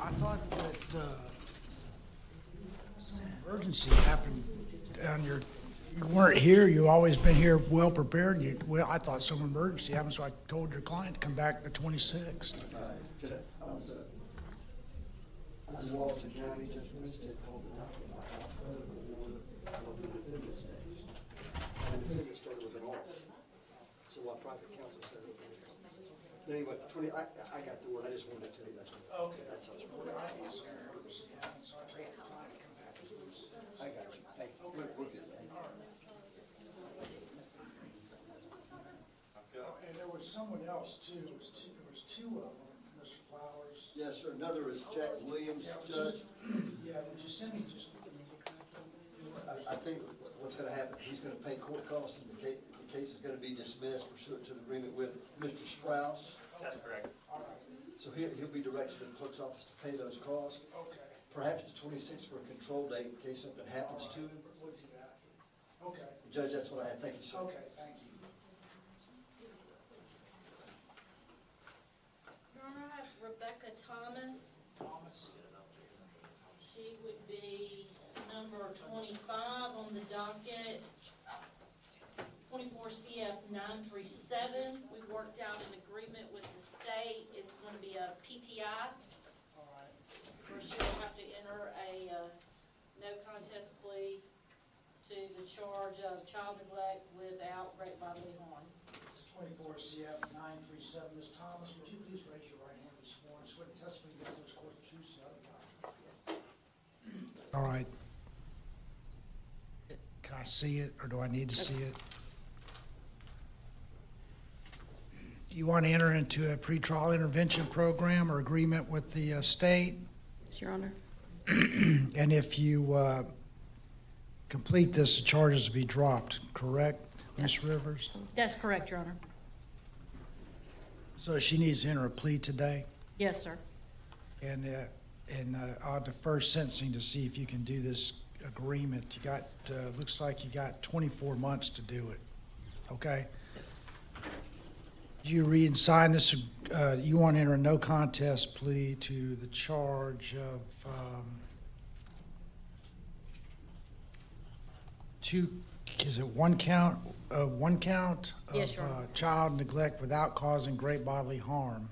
I thought that some emergency happened down your, you weren't here, you always been here well prepared. Well, I thought some emergency happened, so I told your client to come back the 26th. I Walton County, Judge Winstead called it out in my house before the defendant's names. And the defendant started with an R. So my private counsel said it. But anyway, I got the word, I just wanted to tell you that's what. Okay. That's all. I got you. Hey, we're good. And there was someone else too, there was two of them, Mr. Flowers. Yes, sir. Another is Jack Williams, Judge. Yeah, would you send me just? I think what's gonna happen, he's gonna pay court costs and the case is gonna be dismissed pursuant to the agreement with Mr. Strauss. That's correct. All right, So he'll be directed to the clerk's office to pay those costs. okay. Perhaps the 26th for a control date in case something happens to him. What's that? Okay, Judge, that's what I have. Thank you, sir. okay, thank you. Your Honor, I have Rebecca Thomas. Thomas? She would be number 25 on the docket. 24 CF 937. We worked out an agreement with the state. It's going to be a PTI, All right, where she'll have to enter a no contest plea to the charge of child neglect without great bodily harm. it's 24 CF 937. Ms. Thomas, would you please raise your right hand and be sworn? Swear the testimony you give this court the truth, so help you God. Yes. All right. Can I see it, or do I need to see it? You want to enter into a pretrial intervention program or agreement with the state? Yes, Your Honor. And if you complete this, the charges will be dropped, correct, Ms. Rivers? That's correct, Your Honor. So she needs to enter a plea today, Yes, sir. and I'll defer sentencing to see if you can do this agreement. You got, looks like you got 24 months to do it, okay? Yes. You read and sign this, you want to enter a no contest plea to the charge of one count Yes, of Your Honor. child neglect without causing great bodily harm,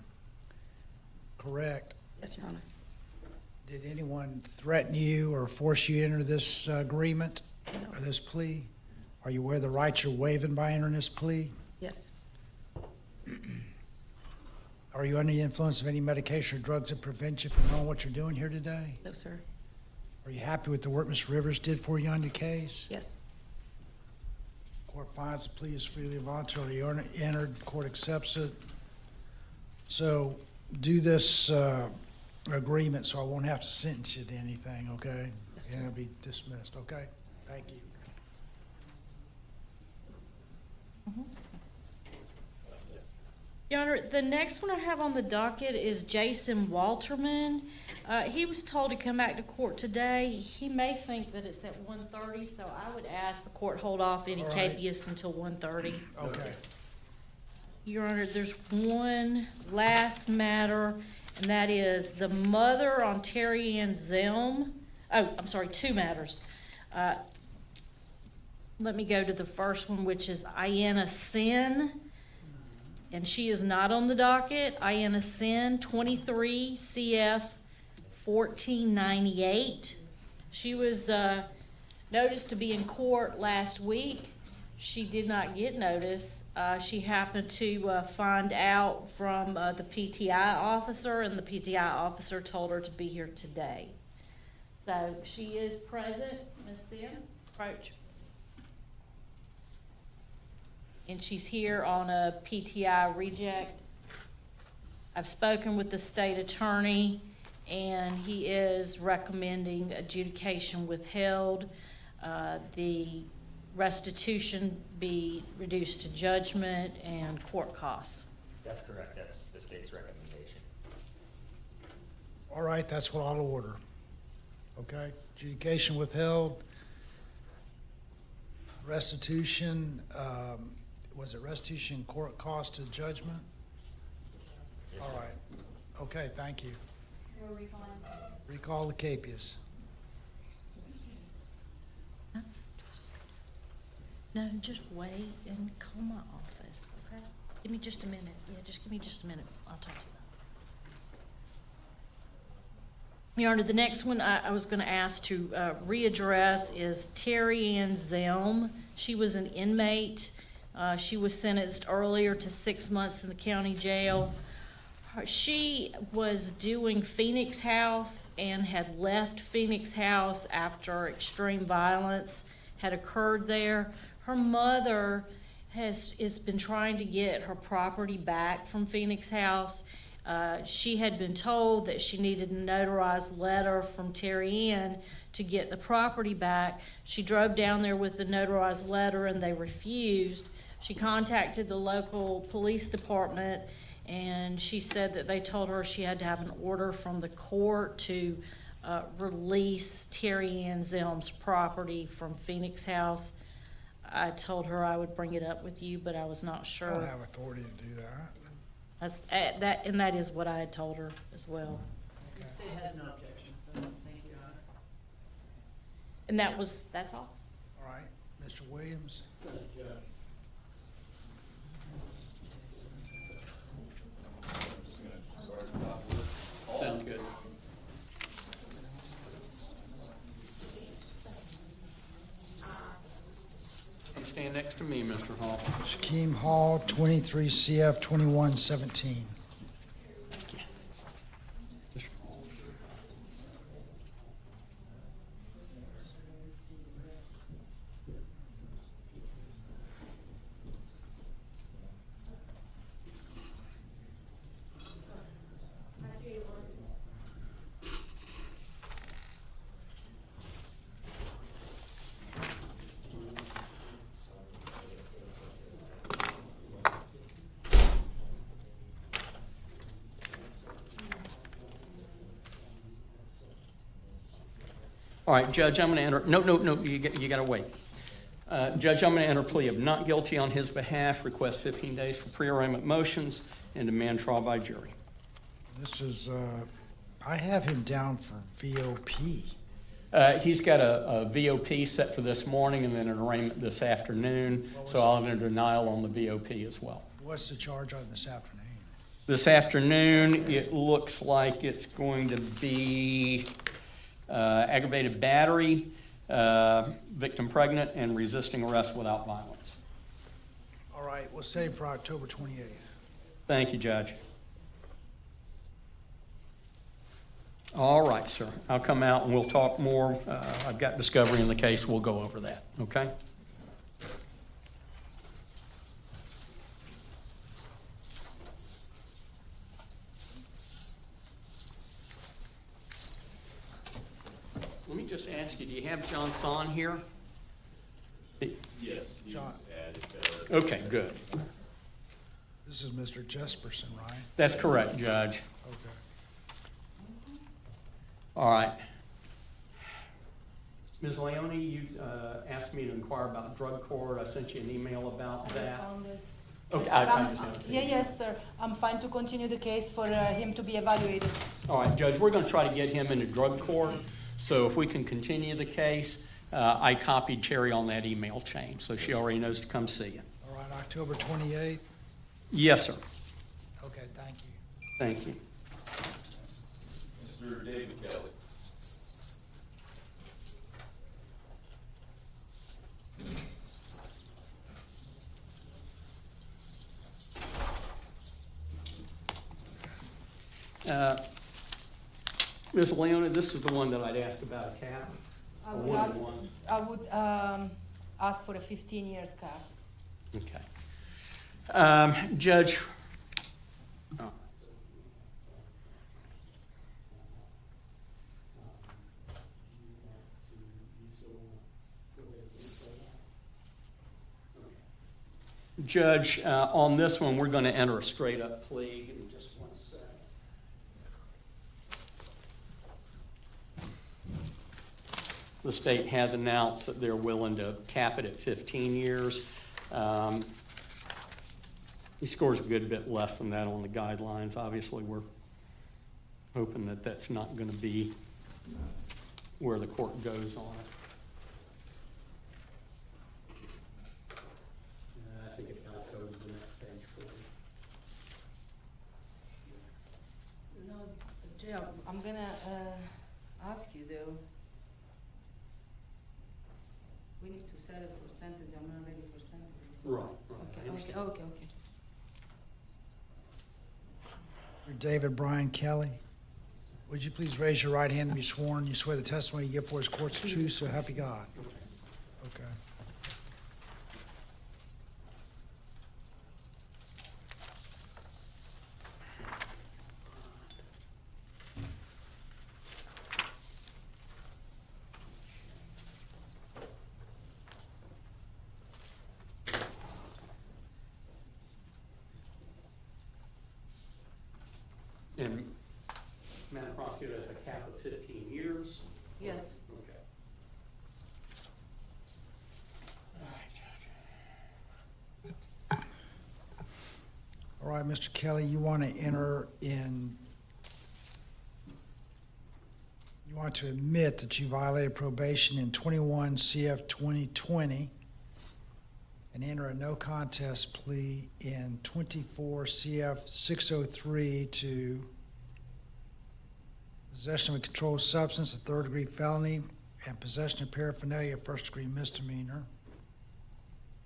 correct? Yes, Your Honor. Did anyone threaten you or force you to enter this agreement or this plea? Are you aware of the rights you're waiving by entering this plea? Yes. Are you under the influence of any medication or drugs that prevent you from knowing what you're doing here today? No, sir. Are you happy with the work Ms. Rivers did for you on your case? Yes. Court finds the plea is freely and voluntarily entered, court accepts it. So do this agreement so I won't have to sentence you to anything, okay? Yes, And sir. it'll be dismissed, okay? Thank you. Your Honor, the next one I have on the docket is Jason Walterman. He was told to come back to court today. He may think that it's at 1:30, so I would ask the court hold off any All right. capias until 1:30. Okay. Your Honor, there's one last matter, and that is the mother on Terry Ann Zelm. Oh, I'm sorry, two matters. Let me go to the first one, which is Ayanna Sin. And she is not on the docket. Ayanna Sin, 23 CF 1498. She was noticed to be in court last week. She did not get notice. She happened to find out from the PTI officer, and the PTI officer told her to be here today. So she is present. Ms. Sin, approach. And she's here on a PTI reject. I've spoken with the state attorney, and he is recommending adjudication withheld. The restitution be reduced to judgment and court costs. That's correct. That's the state's recommendation. All right, that's what I'll order. Okay, adjudication withheld. Restitution, was it restitution, court cost to judgment? All right, okay, thank you. Recall the Capias. No, just wait and call my office, okay? Give me just a minute. Yeah, just give me just a minute. I'll talk to you. Your Honor, the next one I was going to ask to readdress is Terry Ann Zelm. She was an inmate. She was sentenced earlier to 6 months in the county jail. She was doing Phoenix House and had left Phoenix House after extreme violence had occurred there. Her mother has been trying to get her property back from Phoenix House. She had been told that she needed a notarized letter from Terry Ann to get the property back. She drove down there with the notarized letter and they refused. She contacted the local police department and she said that they told her she had to have an order from the court to release Terry Ann Zelm's property from Phoenix House. I told her I would bring it up with you, but I was not I sure. don't have authority to do that. That's, and that is what I had told her as well. Okay. It has no objection, so thank you, Your Honor. And that's all. All right, Mr. Williams. Sounds good. You stand next to me, Mr. Hall. Shaquem Hall, 23 CF 2117. All right, Judge, I'm going to enter, no, you got to wait. Judge, I'm going to enter a plea of not guilty on his behalf, request 15 days for pre-arraignment motions, and demand trial by jury. This is, I have him down for VOP. He's got a VOP set for this morning and then an arraignment this afternoon, so I'll enter denial on the VOP as well. What's the charge on this afternoon? This afternoon, it looks like it's going to be aggravated battery, victim pregnant, and resisting arrest without violence. All right, we'll save for October 28th. Thank you, Judge. All right, sir. I'll come out and we'll talk more. I've got discovery in the case. We'll go over that, okay? Let me just ask you, do you have Jansen here? Yes, he's John. added, Okay, good. This is Mr. Jesperson, right? That's correct, Judge. Okay. All right. Ms. Leone, you asked me to inquire about drug court. I sent you an email about that. Okay, I just haven't seen it. Yes, sir. I'm fine to continue the case for him to be evaluated. All right, Judge, we're going to try to get him into drug court. So if we can continue the case, I copied Terry on that email chain, so she already knows to come see you. All right, October 28th? Yes, sir. Okay, thank you. Thank you. Mr. David Kelly. Ms. Leone, this is the one that I'd asked about a cap. I Or would one of ask, the ones. I would ask for a 15 years cap. Okay. Judge, oh. Judge, on this one, we're going to enter a straight-up plea. Give me just 1 second. The state has announced that they're willing to cap it at 15 years. He scores a good bit less than that on the guidelines. Obviously, we're hoping that that's not going to be where the court goes on it. I think it kind of goes to the next page for you. No, Jay, I'm gonna ask you though. We need to set it for sentencing. I'm not ready for sentencing. Right, Okay, I understand. okay. You're David Brian Kelly. Would you please raise your right hand and be sworn? You swear the testimony you give for his court's the truth, so help you God. Okay. And Madam Prosecutor, that's a cap of 15 years? Yes. Okay. All right, Mr. Kelly, you want to admit that you violated probation in 21 CF 2020 and enter a no contest plea in 24 CF 603 to possession of a controlled substance, a third-degree felony, and possession of paraphernalia, first-degree misdemeanor.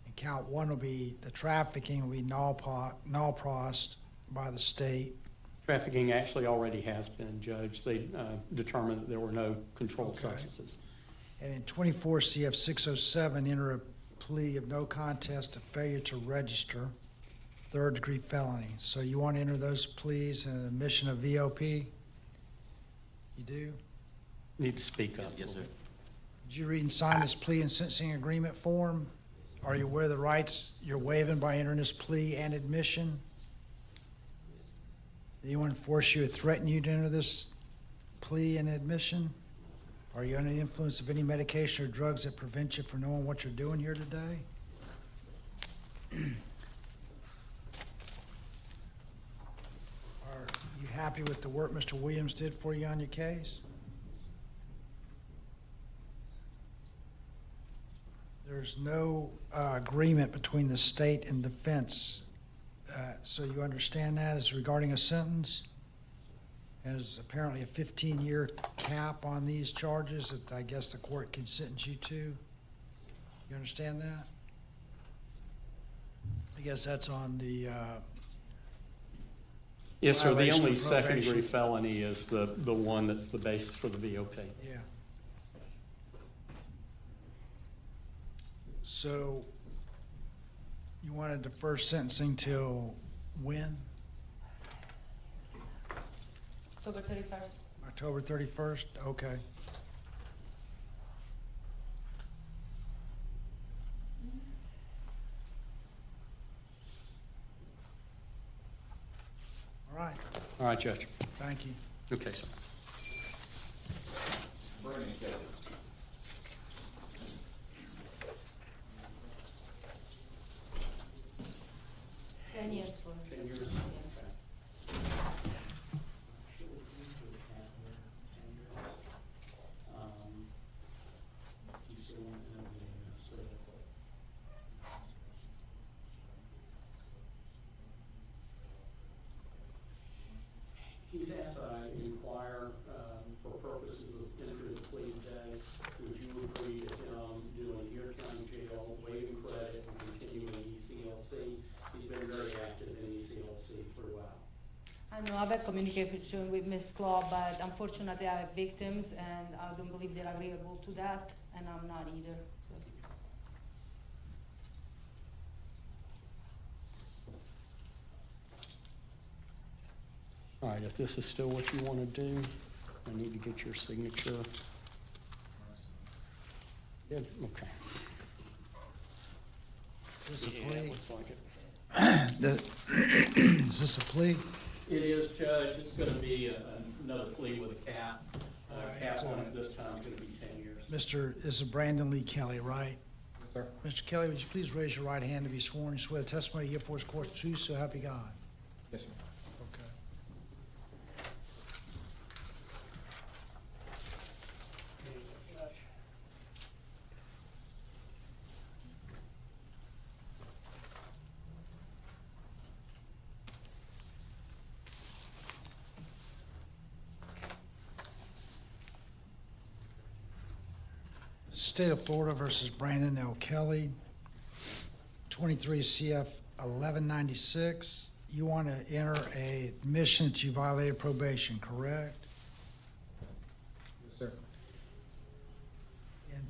And count one will be, the trafficking will be null prost by the state. Trafficking actually already has been judged. They determined that there were no controlled Okay. substances. And in 24 CF 607, enter a plea of no contest to failure to register, third-degree felony. So you want to enter those pleas and admission of VOP? You do? Need to speak up. Yes, sir. Did you read and sign this plea and sentencing agreement form? Are you aware of the rights you're waiving by entering this plea and admission? Did anyone force you or threaten you to enter this plea and admission? Are you under the influence of any medication or drugs that prevent you from knowing what you're doing here today? Are you happy with the work Mr. Williams did for you on your case? There's no agreement between the state and defense. So you understand that as regarding a sentence? There's apparently a 15-year cap on these charges that I guess the court can sentence you to. You understand that? I guess that's on the, Yes, sir. The Violation only of probation. second-degree felony is the one that's the basis for the VOP. yeah. So you want to defer sentencing till when? October 31st. October 31st? Okay. All right, All right, Judge. thank you. Okay, sir. Brandon Kelly. Ten years for. 10 years. Yes. You still want to have the, He's asked that I inquire, for purposes of entering the plea today, would you agree to him doing year county jail, waiving credit, and continuing ECLC? He's been very active in ECLC for a while. I know I've had communication with Ms. Claw, but unfortunately I have victims and I don't believe they're agreeable to that, and I'm not either, so. All right, if this is still what you want to do, I need to get your signature. Good, okay. Is this a Yeah, plea? looks like it. Is this a plea? It is, Judge. It's going to be another plea with a cap. Cap on it this time is going to be 10 years. This is Brandon Lee Kelly, right? Sir. Mr. Kelly, would you please raise your right hand to be sworn? You swear the testimony you give for his court's truth, so help you God. Yes, sir. Okay. State of Florida versus Brandon L. Kelly, 23 CF 1196. You want to enter a admission that you violated probation, correct? Yes, sir. In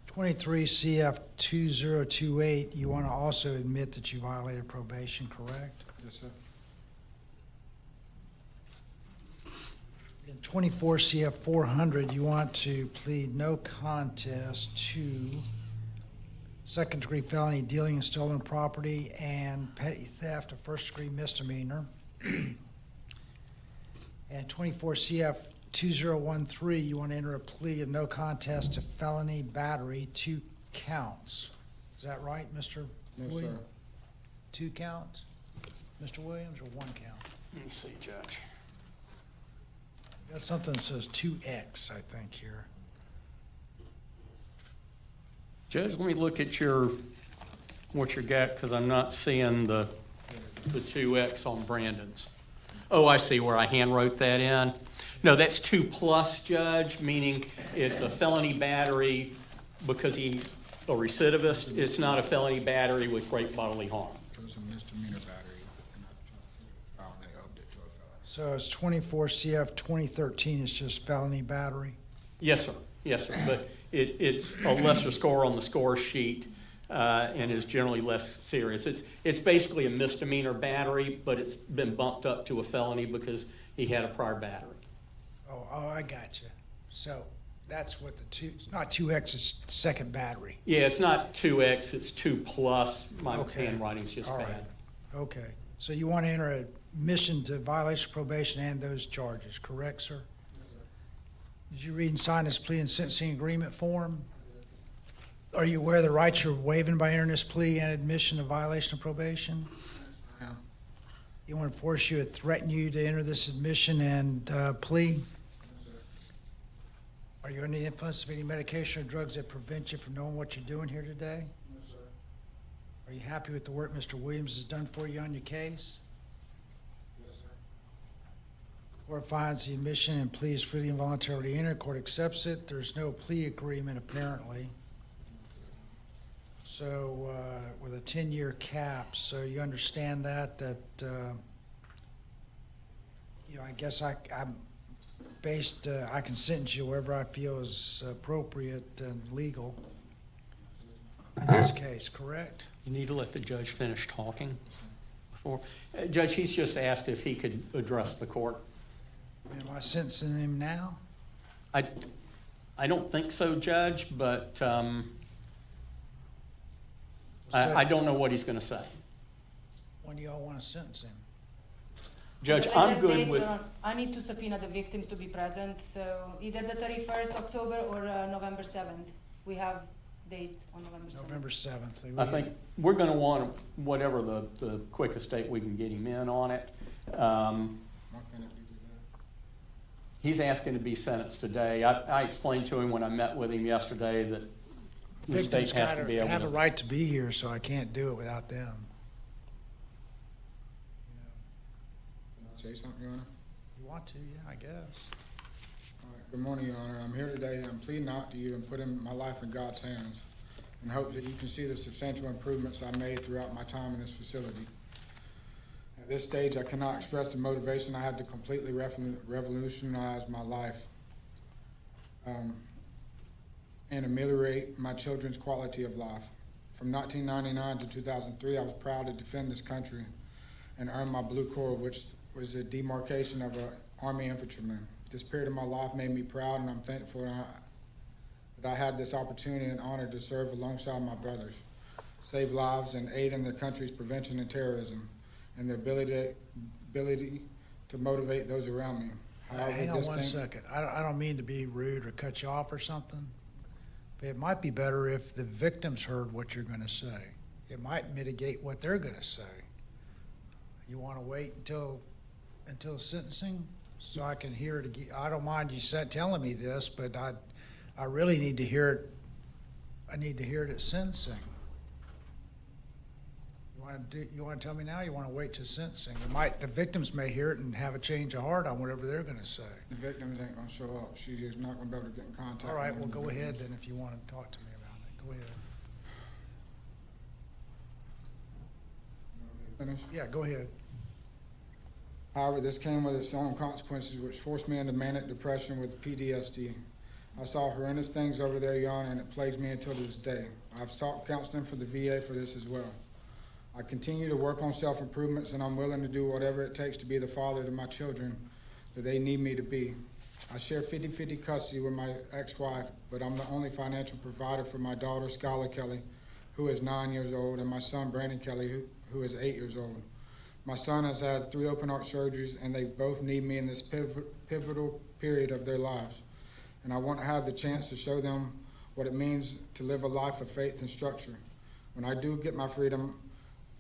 23 CF 2028, you want to also admit that you violated probation, correct? Yes, sir. In 24 CF 400, you want to plead no contest to second-degree felony dealing in stolen property and petty theft of first-degree misdemeanor. And 24 CF 2013, you want to enter a plea of no contest to felony battery, 2 counts. Is that right, Mr. No, Williams? sir. 2 counts, Mr. Williams, or 1 count? Let me see, Judge. Got something that says 2X, I think, here. Judge, let me look at what you got, because I'm not seeing the 2X on Brandon's. Oh, I see where I hand wrote that in. No, that's 2+, Judge, meaning it's a felony battery because he's a recidivist. It's not a felony battery with great bodily harm. It was a misdemeanor battery, and I found they upped it to a felony. So it's 24 CF 2013, it's just felony battery? Yes, sir. Yes, sir. But it's a lesser score on the score sheet and is generally less serious. It's basically a misdemeanor battery, but it's been bumped up to a felony because he had a prior battery. Oh, I got you. So that's what not 2X, it's second battery. Yeah, it's not 2X, it's 2+. My Okay. handwriting's just All bad. right. Okay. So you want to enter a admission to violation of probation and those charges, correct, sir? Yes, sir. Did you read and sign this plea and sentencing agreement form? Are you aware of the rights you're waiving by entering this plea and admission of violation of probation? I am. You want to force you or threaten you to enter this admission and plea? Are you under the influence of any medication or drugs that prevent you from knowing what you're doing here today? No, sir. Are you happy with the work Mr. Williams has done for you on your case? Yes, sir. Court finds the admission and plea is freely and voluntarily entered. Court accepts it. There's no plea agreement apparently. So, with a 10-year cap, so you understand that, you know, I guess I can sentence you wherever I feel is appropriate and legal in this case, correct? You need to let the judge finish talking before. Judge, he's just asked if he could address the court. Am I sentencing him now? I don't think so, Judge, but I don't know what he's going to say. When do y'all want to sentence him? Judge, The I'm other good dates with, are- I need to subpoena the victims to be present, so either the 31st October or November 7th. We have dates on November 7th. November 7th. I think we're going to want whatever the quickest date we can get him in on it. Why can't it be today? He's asking to be sentenced today. I explained to him when I met with him yesterday that the state Victims has to be have a able to. right to be here, so I can't do it without them. Can I say something, Your Honor? You want to, yeah, I guess. All right. Good morning, Your Honor. I'm here today. I'm pleading out to you and putting my life in God's hands in hopes that you can see the substantial improvements I made throughout my time in this facility. At this stage, I cannot express the motivation I had to completely revolutionize my life and ameliorate my children's quality of life. From 1999 to 2003, I was proud to defend this country and earn my Blue Corps, which was a demarcation of an Army infantryman. This period of my life made me proud, and I'm thankful that I had this opportunity and honor to serve alongside my brothers, save lives, and aid in the country's prevention of terrorism, and the ability to motivate those around me. However, Hang on this one came- second. I don't mean to be rude or cut you off or something, but it might be better if the victims heard what you're gonna say. It might mitigate what they're gonna say. You wanna wait until sentencing, so I can hear it again? I don't mind you telling me this, but I really need to hear it. I need to hear it at sentencing. You wanna tell me now, or you wanna wait till sentencing? The victims may hear it and have a change of heart on whatever they're gonna say. The victims ain't gonna show up. She's just not gonna be able to get in contact. All right, with well, them. go ahead then if you wanna talk to me about Go ahead. Finish? Yeah, go ahead. However, this came with its own consequences, which forced me into manic depression with PTSD. I saw horrendous things over there, Your Honor, and it plagues me until this day. I've sought counseling for the VA for this as well. I continue to work on self-improvements, and I'm willing to do whatever it takes to be the father to my children that they need me to be. I share 50-50 custody with my ex-wife, but I'm the only financial provider for my daughter, Skylar Kelly, who is 9 years old, and my son, Brandon Kelly, who is 8 years old. My son has had 3 open heart surgeries, and they both need me in this pivotal period of their lives. And I want to have the chance to show them what it means to live a life of faith and structure. When I do get my freedom,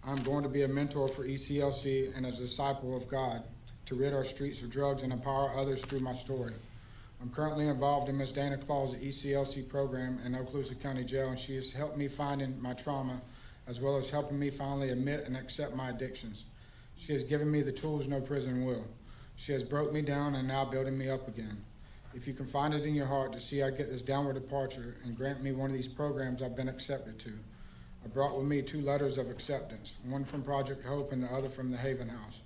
I'm going to be a mentor for ECLC and a disciple of God to rid our streets of drugs and empower others through my story. I'm currently involved in Ms. Dana Claw's ECLC program in Okaloosa County Jail, and she has helped me find in my trauma, as well as helping me finally admit and accept my addictions. She has given me the tools no prison will. She has broke me down and now building me up again. If you can find it in your heart to see I get this downward departure and grant me one of these programs I've been accepted to. I brought with me 2 letters of acceptance, one from Project Hope and the other from the Haven House.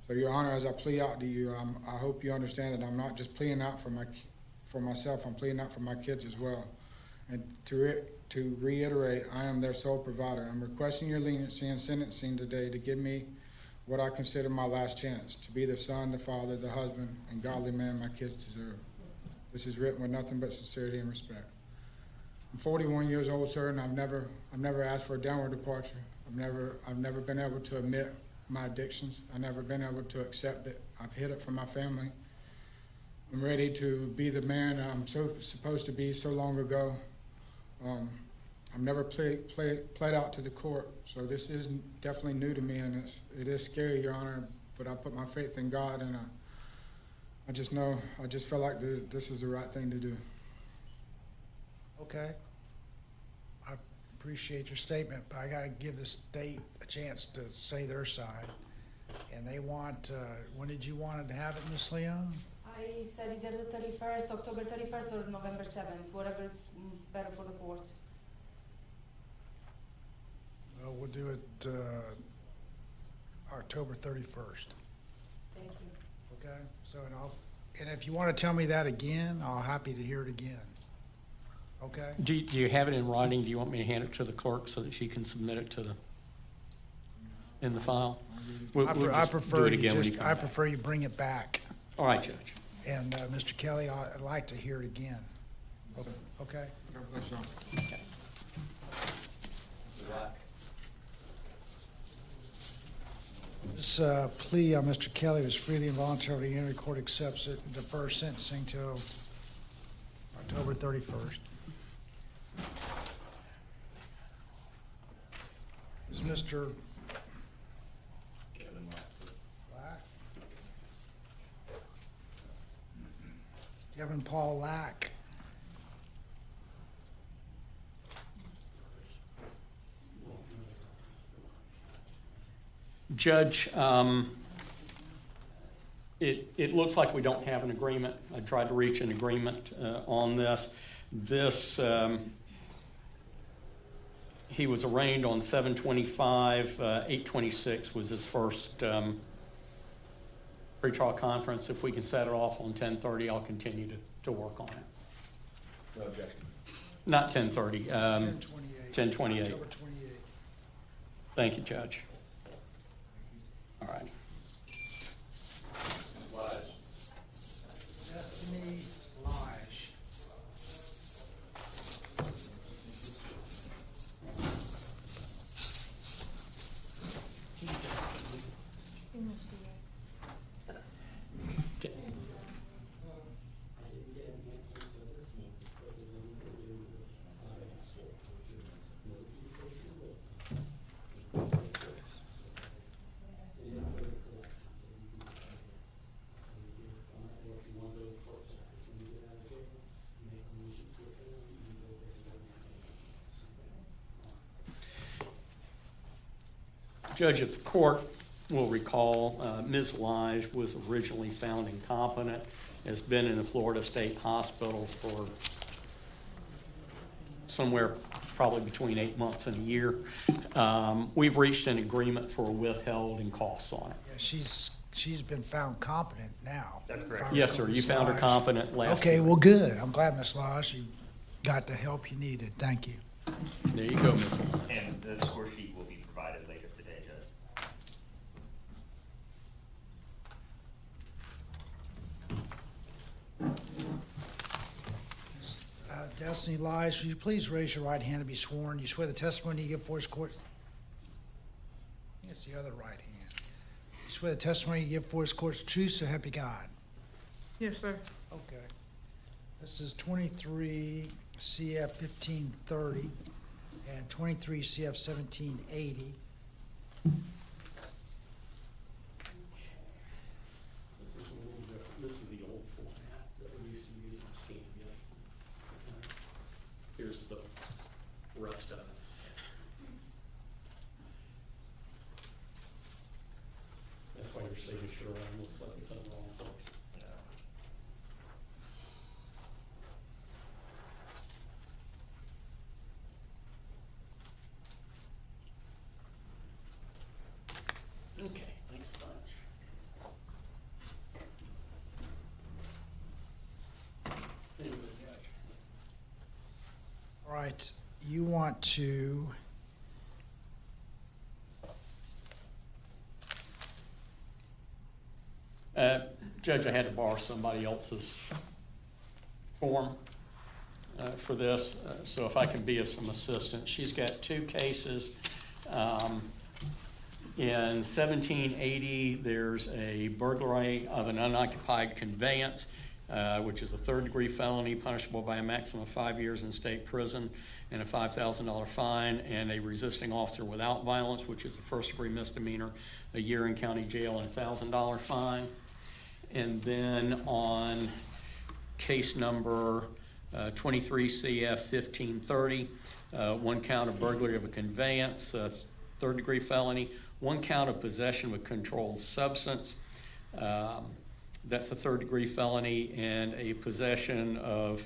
So, Your Honor, as I plea out to you, I hope you understand that I'm not just pleading out for myself, I'm pleading out for my kids as well. And to reiterate, I am their sole provider. I'm requesting your leniency in sentencing today to give me what I consider my last chance, to be the son, the father, the husband, and godly man my kids deserve. This is written with nothing but sincerity and respect. I'm 41 years old, sir, and I've never asked for a downward departure. I've never been able to admit my addictions. I've never been able to accept it. I've hid it from my family. I'm ready to be the man I'm supposed to be so long ago. I've never played out to the court, so this is definitely new to me, and it is scary, Your Honor, but I put my faith in God, and I just feel like this is the right thing to do. Okay. I appreciate your statement, but I gotta give the state a chance to say their side. And they want, when did you want to have it, Ms. Leon? I said either the 31st, October 31st, or November 7th, whatever is better for the court. Well, we'll do it, October 31st, Thank you. okay? So, and if you want to tell me that again, I'll happy to hear it again. Okay? Do you have it in writing? Do you want me to hand it to the clerk so that she can submit it to in the file? We'll I just prefer do it you again when just, come I back. prefer you bring it back. All right, Judge. And, Mr. Kelly, I'd like to hear it again. Okay? God bless y'all. Okay. This plea on Mr. Kelly was freely and voluntarily entered. Court accepts it and defers sentencing till October 31st. Is Mr. Lack? Kevin Paul Lack. Judge, it looks like we don't have an agreement. I tried to reach an agreement on this. He was arraigned on 7/25, 8/26 was his first pretrial conference. If we can set it off on 10:30, I'll continue to work on it. No objection. Not 10:30, 10/28. 10/28. October 28th. Thank you, Judge. All right. Destiny Lige. Okay. Judge, if the court will recall, Ms. Lige was originally found incompetent, has been in the Florida State Hospital for somewhere probably between 8 months and a year. We've reached an agreement for withheld and costs on it. Yeah, she's been found competent now. That's correct. If I Yes, recall, sir, you Ms. found her Lodge. competent last Okay, year. well, good. I'm glad, Ms. Lodge, you got the help you needed. Thank you. There you go, Ms. Lodge. And the score sheet will be provided later today, Judge. Destiny Lodge, will you please raise your right hand and be sworn? You swear the testimony you give for this court? I think it's the other right hand. You swear the testimony you give for this court is true, so help you God. Yes, sir. Okay. This is 23 CF 1530 and 23 CF 1780. This is the old format that we used to use in CMU. Here's the rest of it. That's why your signature line looks like it's on the wrong place. Okay, thanks a bunch. Anyway, Judge. All right, you want to, Judge, I had to borrow somebody else's form for this, so if I can be of some assistance. She's got two cases. In 1780, there's a burglary of an unoccupied conveyance, which is a third-degree felony punishable by a maximum of 5 years in state prison and a $5,000 fine, and a resisting officer without violence, which is a first-degree misdemeanor, a year in county jail and a $1,000 fine. And then on case number 23 CF 1530, one count of burglary of a conveyance, third-degree felony, one count of possession of a controlled substance, that's a third-degree felony, and a possession of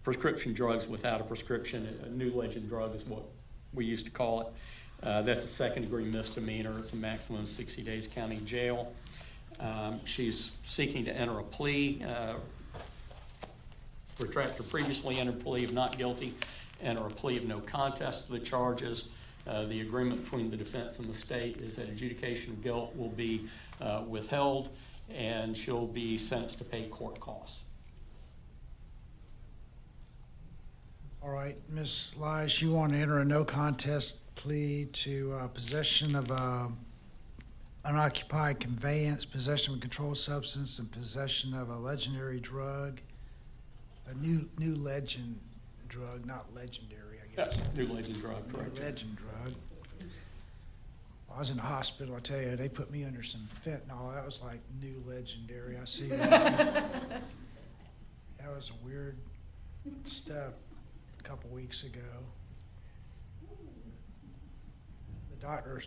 prescription drugs without a prescription. A new legend drug is what we used to call it. That's a second-degree misdemeanor. It's a maximum of 60 days county jail. She's seeking to enter a plea, retract her previously entered plea of not guilty, enter a plea of no contest to the charges. The agreement between the defense and the state is that adjudication of guilt will be withheld, and she'll be sentenced to pay court costs. all right, Ms. Lige, you want to enter a no contest plea to possession of unoccupied conveyance, possession of a controlled substance, and possession of a legendary drug, a new legend drug, not legendary, I guess. New legend drug, New correct? legend drug. I was in the hospital, I tell you, they put me under some fentanyl. That was like new legendary. I see that. That was weird stuff a couple weeks ago. The doctor,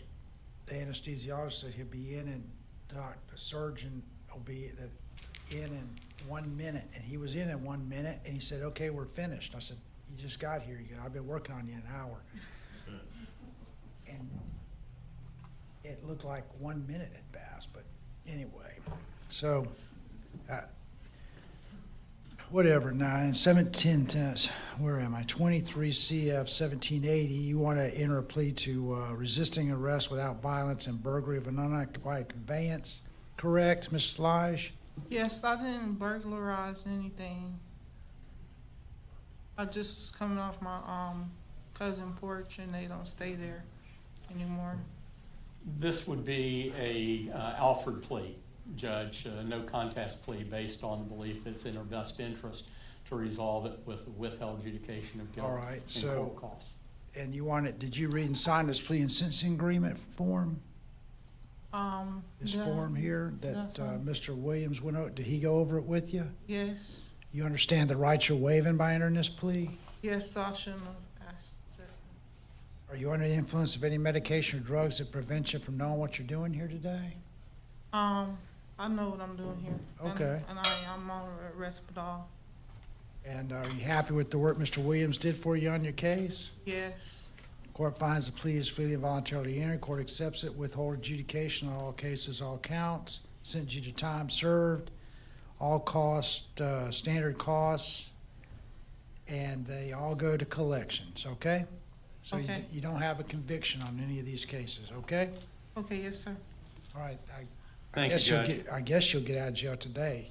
the anesthesiologist said he'll be in, and the surgeon will be in 1 minute. And he was in 1 minute, and he said, "Okay, we're finished." I said, "You just got here. I've been working on you an hour." And it looked like 1 minute had passed, but anyway. So, whatever. Now, in 17, where am I? 23 CF 1780, you want to enter a plea to resisting arrest without violence and burglary of an unoccupied conveyance. Correct, Ms. Lige? Yes, I didn't burglarize anything. I just was coming off my cousin porch, and they don't stay there anymore. This would be a Alford plea, Judge, no contest plea based on the belief that it's in her best interest to resolve it with withheld adjudication of guilt All right, and so- court costs. And you want it, did you read and sign this plea and sentencing agreement form? This Yeah. form here that That's fine. Mr. Williams went over, did he go over it with you? Yes, You understand the rights you're waiving by entering this plea? yes, I shouldn't have asked that. Are you under the influence of any medication or drugs that prevent you from knowing what you're doing here today? I know what I'm doing here. And- Okay. And I'm on Respidol. And are you happy with the work Mr. Williams did for you on your case? Yes. Court finds the plea is freely and voluntarily entered. Court accepts it, withhold adjudication on all cases, all counts, sentence you to time served, all costs, standard costs, and they all go to collections, okay? So Okay. you don't have a conviction on any of these cases, okay? Okay, yes, sir. All right, Thank you, Judge. I guess she'll get out of jail today,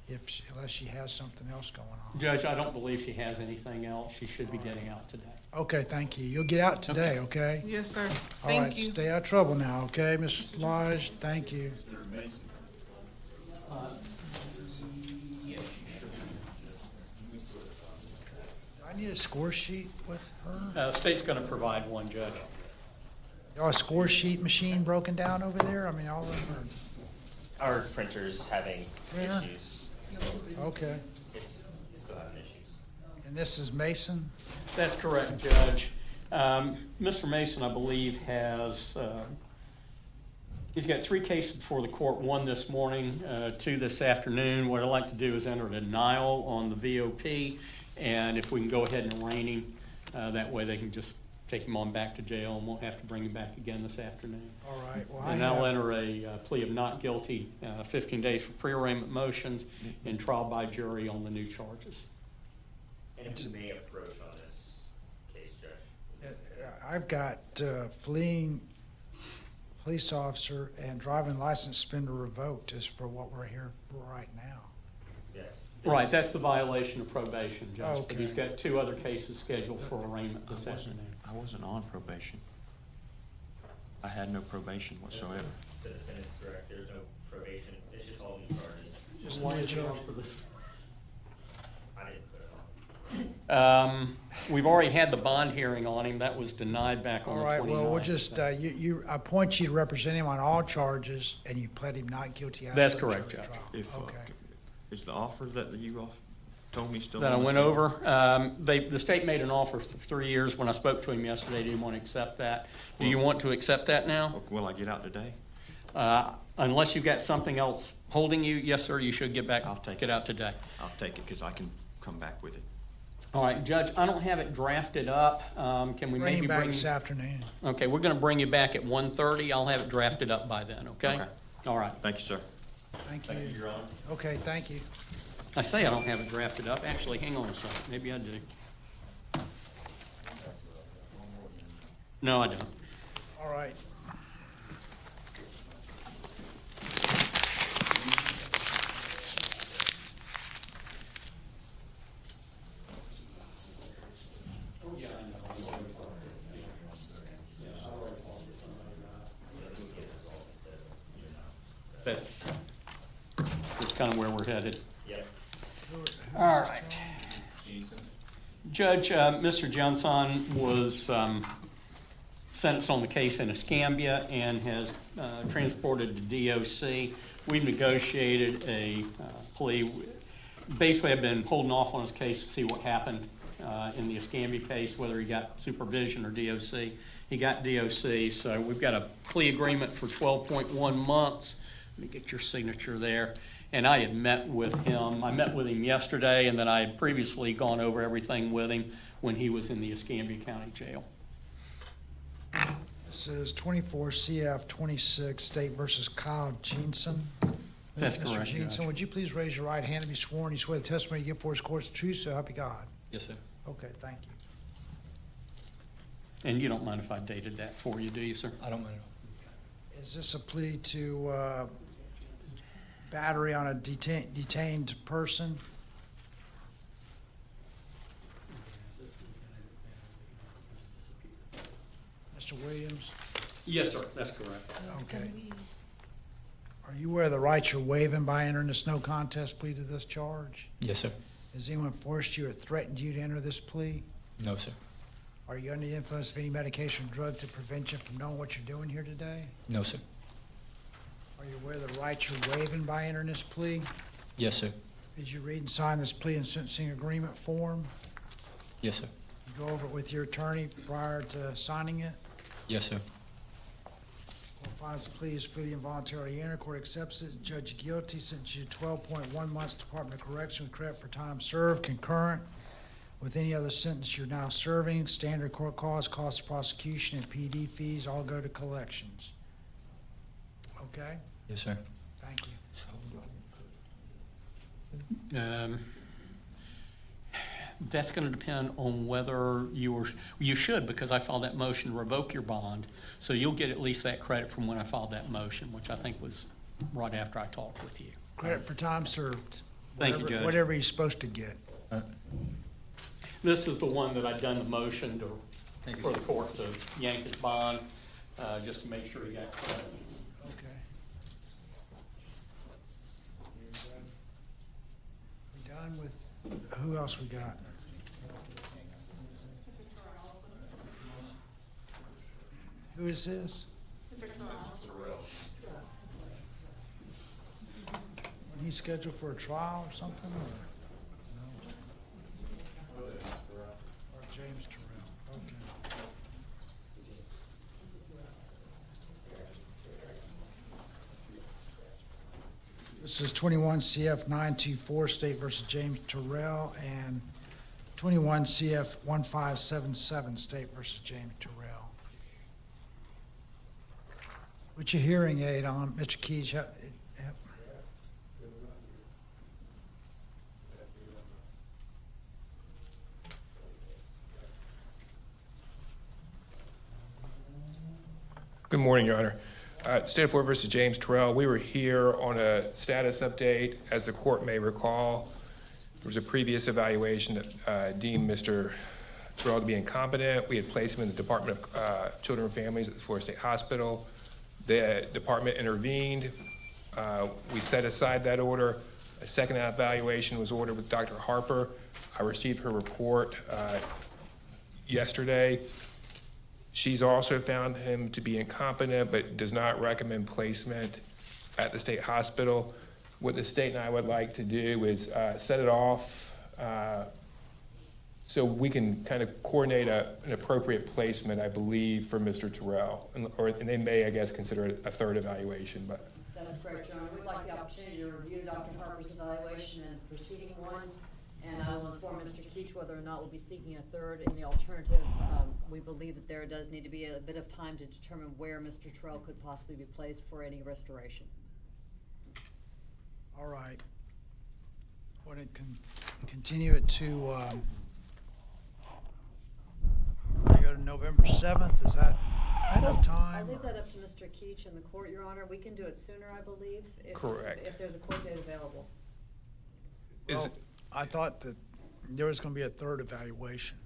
unless she has something else going on. Judge, I don't believe she has anything else. She should be getting out today. Okay, thank you. You'll get out today, okay? Yes, sir. All right, Thank you. stay out of trouble now, okay, Ms. Lodge? Thank you. Do I need a score sheet with her? State's going to provide one, Judge. Y'all a score sheet machine broken down over there? I mean, all of them Our printer's having Yeah. issues. okay. It's still having issues. And this is Mason? That's correct, Judge. Mr. Mason, I believe, he's got 3 cases before the court, 1 this morning, 2 this afternoon. What I'd like to do is enter a denial on the VOP, and if we can go ahead and arraign him, that way they can just take him on back to jail, and won't have to bring him back again this afternoon. All right, well, And I'll enter a plea of not guilty, 15 days for pre-arraignment motions, and trial by jury on the new charges. And if we may approach on this case, Judge. I've got fleeing police officer and driving license suspended or revoked is for what we're here for right now. Yes. Right, that's the violation of probation, Judge, but he's Okay. got 2 other cases scheduled for arraignment this afternoon. I wasn't on probation. I had no probation whatsoever. The defendant's correct, there's no probation, it's just all new charges. Just Why new is it on charge. for this? I didn't put it on. We've already had the bond hearing on him, that was denied back on All the right, 29th. well, we'll just, you appoint you to represent him on all charges, and you pled him not guilty. after That's the correct, jury Judge. trial. If, Okay. is the offer that you told me still? That I on the went table? over, the state made an offer for 3 years. When I spoke to him yesterday, he didn't want to accept that. Do you want to accept that now? Will I get out today? Unless you've got something else holding you, yes, sir, you should get I'll take get it. out today. I'll take it because I can come back with it. All right, Judge, I don't have it drafted up. Can we Bring maybe him back bring? this afternoon. Okay, we're gonna bring you back at 1:30. I'll have it drafted up by then, okay? Okay. All right. Thank you, sir. Thank you. Thank you, Your Honor. Okay, thank you. I say I don't have it drafted up. Actually, hang on a second. Maybe I do. No, I don't. All right. That's kind of where we're headed. Yep. All right. Judge, Mr. Jansen was sentenced on the case in Escambia and has transported to DOC. We've negotiated a plea. Basically, I've been holding off on his case to see what happened in the Escambia case, whether he got supervision or DOC. He got DOC, so we've got a plea agreement for 12.1 months. Let me get your signature there. And I had met with him. I met with him yesterday, and then I had previously gone over everything with him when he was in the Escambia County Jail. This is 24 CF 26, State versus Kyle Jansen. That's Mr. correct, Jansen, Judge. would you please raise your right hand and be sworn? You swear the testimony you give for his court's true, so help you God. Yes, sir. Okay, thank you. And you don't mind if I dated that for you, do you, sir? I don't mind at all. Is this a plea to battery on a detained person? Mr. Williams? Yes, sir. That's correct. Okay. Are you aware of the rights you're waiving by entering this no contest plea to this charge? Yes, sir. Has anyone forced you or threatened you to enter this plea? No, sir. Are you under the influence of any medication or drugs that prevent you from knowing what you're doing here today? No, sir. Are you aware of the rights you're waiving by entering this plea? Yes, sir. Did you read and sign this plea and sentencing agreement form? Yes, sir. You go over it with your attorney prior to signing it? Yes, sir. Court finds the plea is freely and voluntarily entered. Court accepts it. Judge guilty. Sentences you to 12.1 months Department of Correction with credit for time served, concurrent with any other sentence you're now serving. Standard court costs, cost of prosecution, and PD fees all go to collections. Okay? Yes, sir. Thank you. That's going to depend on whether you should, because I filed that motion to revoke your bond. So you'll get at least that credit from when I filed that motion, which I think was right after I talked with you. Credit for time served. Thank you, Judge. Whatever he's supposed to get. This is the one that I've done the motion for the court to yank his bond, just to make sure he got credit. Okay. We done with, who else we got? Who is this? He's scheduled for a trial or something, or James Terrell, okay. This is 21 CF 924, State versus James Terrell, and 21 CF 1577, State versus James Terrell. What's your hearing aid on, Mr. Keys? Good morning, Your Honor. State of Florida versus James Terrell. We were here on a status update. As the court may recall, there was a previous evaluation that deemed Mr. Terrell to be incompetent. We had placed him in the Department of Children and Families at the Florida State Hospital. The department intervened. We set aside that order. A second evaluation was ordered with Dr. Harper. I received her report yesterday. She's also found him to be incompetent, but does not recommend placement at the state hospital. What the state and I would like to do is set it off so we can kind of coordinate an appropriate placement, I believe, for Mr. Terrell. And they may, I guess, consider it a third evaluation, but. That's correct, Your Honor. We'd like the opportunity to review Dr. Harper's evaluation and proceeding one. And I will inform Mr. Keach whether or not we'll be seeking a third. In the alternative, we believe that there does need to be a bit of time to determine where Mr. Terrell could possibly be placed for any restoration. All right. Want to continue it to, go to November 7th? Is that enough time? I'll leave that up to Mr. Keach and the court, Your Honor. We can do it sooner, I believe, Correct. if there's a court date available. Well, I thought that there was going to be a third evaluation.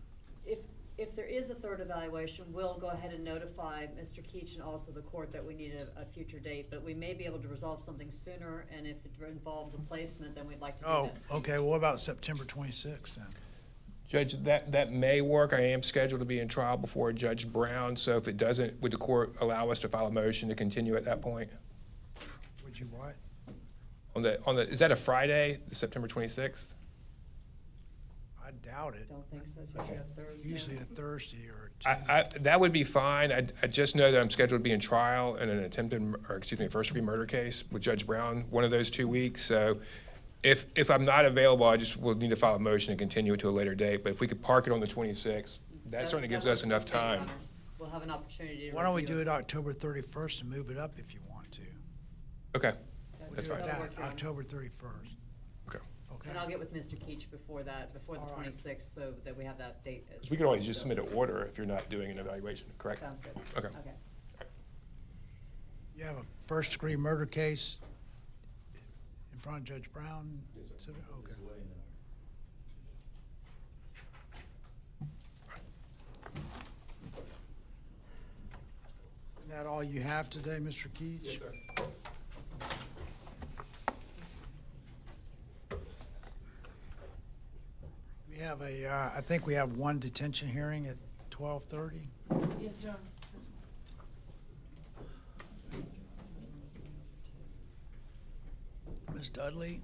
If there is a third evaluation, we'll go ahead and notify Mr. Keach and also the court that we need a future date, but we may be able to resolve something sooner, and if it involves a placement, then we'd like to do Oh, that. okay. Well, what about September 26th then? Judge, that may work. I am scheduled to be in trial before Judge Brown, so if it doesn't, would the court allow us to file a motion to continue at that point? Would you what? Is that a Friday, September 26th? I doubt it. Don't think so. It's usually a Thursday. Usually a Thursday or a Tuesday. That would be fine. I just know that I'm scheduled to be in trial in an first-degree murder case with Judge Brown one of those 2 weeks. So if I'm not available, I just will need to file a motion to continue it to a later date. But if we could park it on the 26th, that certainly gives us enough time. We'll have an opportunity to Why don't we review do it October 31st and move it up if you want to? Okay, We'll that's do it fine. That'll work, Your Honor. October 31st. Okay. Okay? And I'll get with Mr. Keach before the All right. 26th, so that we have that date. We can always just submit an order if you're not doing an evaluation, correct? Sounds good. Okay. Okay. You have a first-degree murder case in front of Judge Brown? Okay. Is that all you have today, Mr. Keach? Yes, sir. We have I think we have one detention hearing at 12:30. Yes, sir. Ms. Dudley,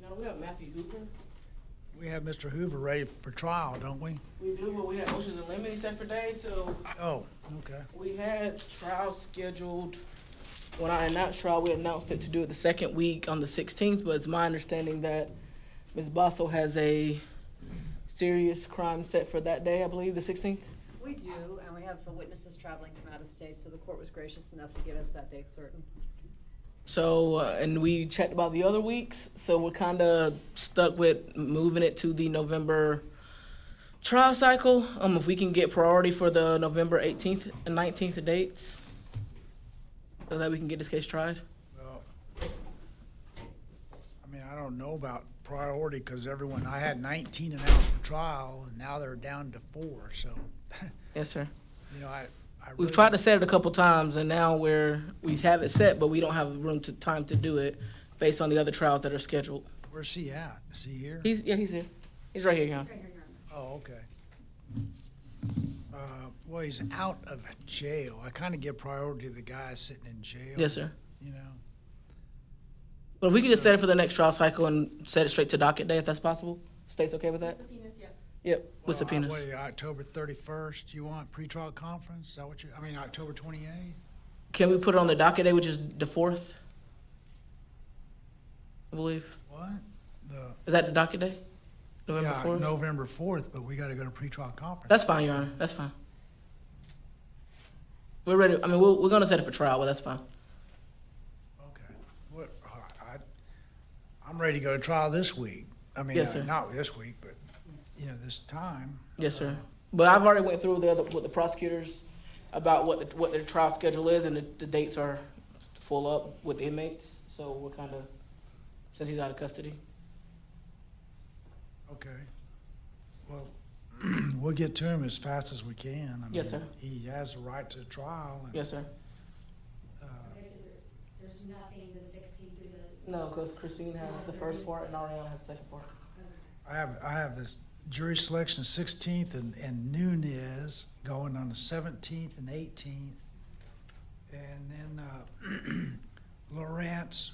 No, we have Matthew Hoover. we have Mr. Hoover ready for trial, don't we? We do, but we have motions and limits set for days, so Oh, okay. we had trial scheduled when I announced trial, we announced it to do it the second week on the 16th, but it's my understanding that Ms. Basso has a serious crime set for that day, I believe, the 16th? We do, and we have witnesses traveling from out of state, so the court was gracious enough to give us that date certain. So, and we checked about the other weeks, so we're kind of stuck with moving it to the November trial cycle. If we can get priority for the November 18th and 19th dates, so that we can get this case tried. Well, I mean, I don't know about priority, because I had 19 announced for trial, and now they're down to 4, so, Yes, sir. you know, I We've really- tried to set it a couple times, and now we have it set, but we don't have time to do it based on the other trials that are scheduled. Where's he at? Is he here? He's here. He's right here, John. Oh, okay. Well, he's out of jail. I kind of give priority to the guy sitting in jail. Yes, sir. You know? But if we could just set it for the next trial cycle and set it straight to docket day, if that's possible, state's okay with that? Subpoenas, yes. Yep, with Well, subpoenas. What, October 31st, you want pretrial conference? Is that what October 28th? Can we put it on the docket day, which is the 4th? I believe. What? Is that the docket day? November Yeah, 4th? November 4th, but we got to go to pretrial conference. That's fine, Your Honor. That's fine. We're ready. I mean, we're going to set it for trial, but that's fine. Okay. What, I'm ready to go to trial this week. I mean, Yes, sir. not this week, but, you know, this time. Yes, sir. But I've already went through with the prosecutors about what their trial schedule is, and the dates are full up with the inmates. So we're kind of, since he's out of custody. Okay. Well, we'll get to him as fast as we can. I Yes, mean, sir. He has a right to trial. And, Yes, sir. There's nothing the 16th through the. No, because Christine has the first part and Ariana has the second part. I have this jury selection the 16th and Nunez going on the 17th and 18th. And then Lawrence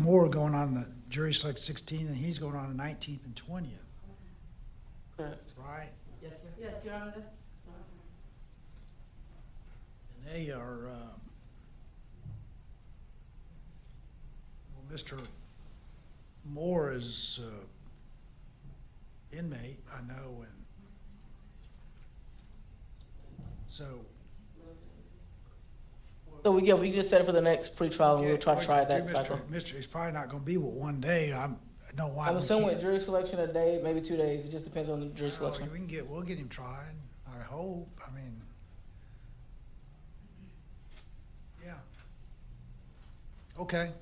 Moore going on the jury select 16, and he's going on the 19th and 20th, Correct. right? Yes, sir. Yes, Your Honor. And they are, well, Mr. Moore is inmate, I know, and so. So we can just set it for the next pretrial, and we'll try to try that cycle. He's probably not gonna be with one day. I know why. I'm we assuming can't- with jury selection a day, maybe 2 days. It just depends on the jury Oh, selection. we'll get him tried, I hope. I mean, yeah. Okay.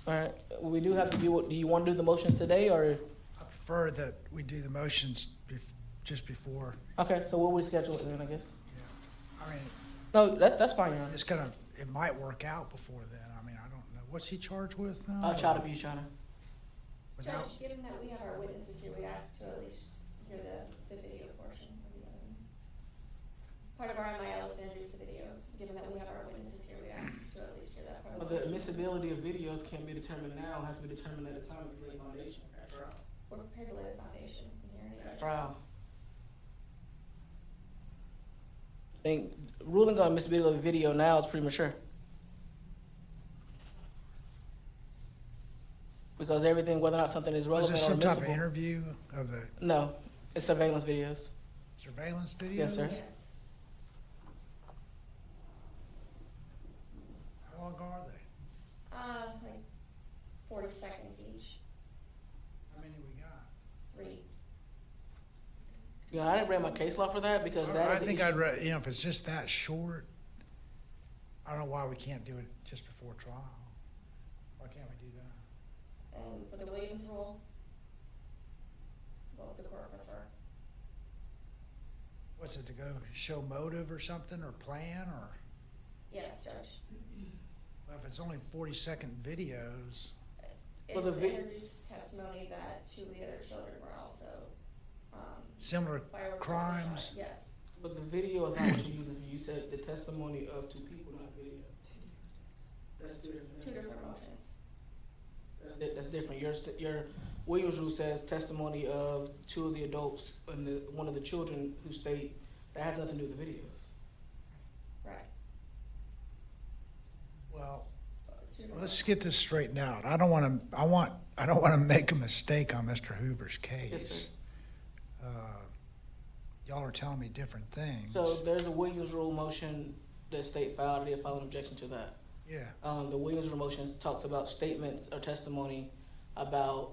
All right. Well, we do have to do you want to do the motions today, or? I prefer that we do the motions just before. Okay, so we'll reschedule it then, I guess. I mean, No, that's fine, Your Honor. it's gonna, it might work out before then. I mean, I don't know. What's he charged with now? Child abuse, Your Honor. Without, Judge, given that we have our witnesses here, we ask to at least hear the video portion of the evidence. Part of our MIL is to introduce the videos. Given that we have our witnesses here, we ask to at least hear that part of The the. admissibility of videos can't be determined now, has to be determined at the time of the foundation at trial. We're prepared to lay the foundation in here. At trial. I think ruling on admissibility of video now is premature. Because everything, whether or not something is was relevant this or some type of admissible. interview of the No, it's surveillance videos. surveillance video? Yes, sir. Yes. How long are they? Like 40 seconds each, How many we got? 3. Yeah, I didn't bring my case law for that because that I is the think issue. if it's just that short, I don't know why we can't do it just before trial. Why can't we do that? And for the Williams rule, what would the court prefer? What's it, to go show motive or something, or plan, or, Yes, Judge. well, if it's only 40-second videos, Well, the It's vi- introduced testimony that 2 of the other children were also, similar fireworks crimes. Yes. But the video is not what you're using. You said the testimony of 2 people, not video. That's 2 different 2 things. different motions. That's different. Your Williams rule says testimony of 2 of the adults and one of the children who state that has nothing to do with the videos. Right. Well, let's get this straightened out. I don't wanna make a mistake on Mr. Hoover's case. Yes, sir. Y'all are telling me different things. So there's a Williams rule motion that state filed. I did file an objection to that. Yeah, The Williams rule motion talks about statements or testimony about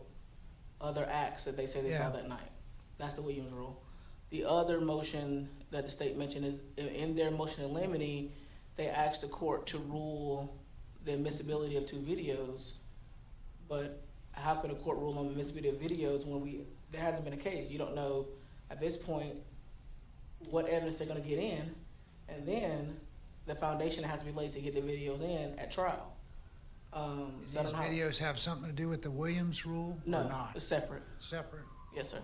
other acts that they say they saw Yeah. that night. That's the Williams rule. The other motion that the state mentioned is, in their motion in limine, they asked the court to rule the admissibility of 2 videos. But how could a court rule on the admissibility of videos when there hasn't been a case? You don't know at this point what evidence they're gonna get in, and then the foundation has to be laid to get the videos in at trial. So I these don't know how- videos have something to do with the Williams rule or No, not? it's separate. Separate? Yes, sir.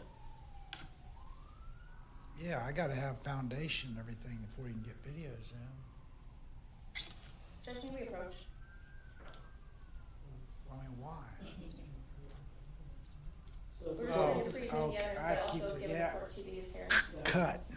Yeah, I gotta have foundation and everything before you can get videos in. Judge, may we approach? I mean, why? We're just Oh, going to preview the okay, evidence, I but keep also it- given the yeah. court TV's here. Cut.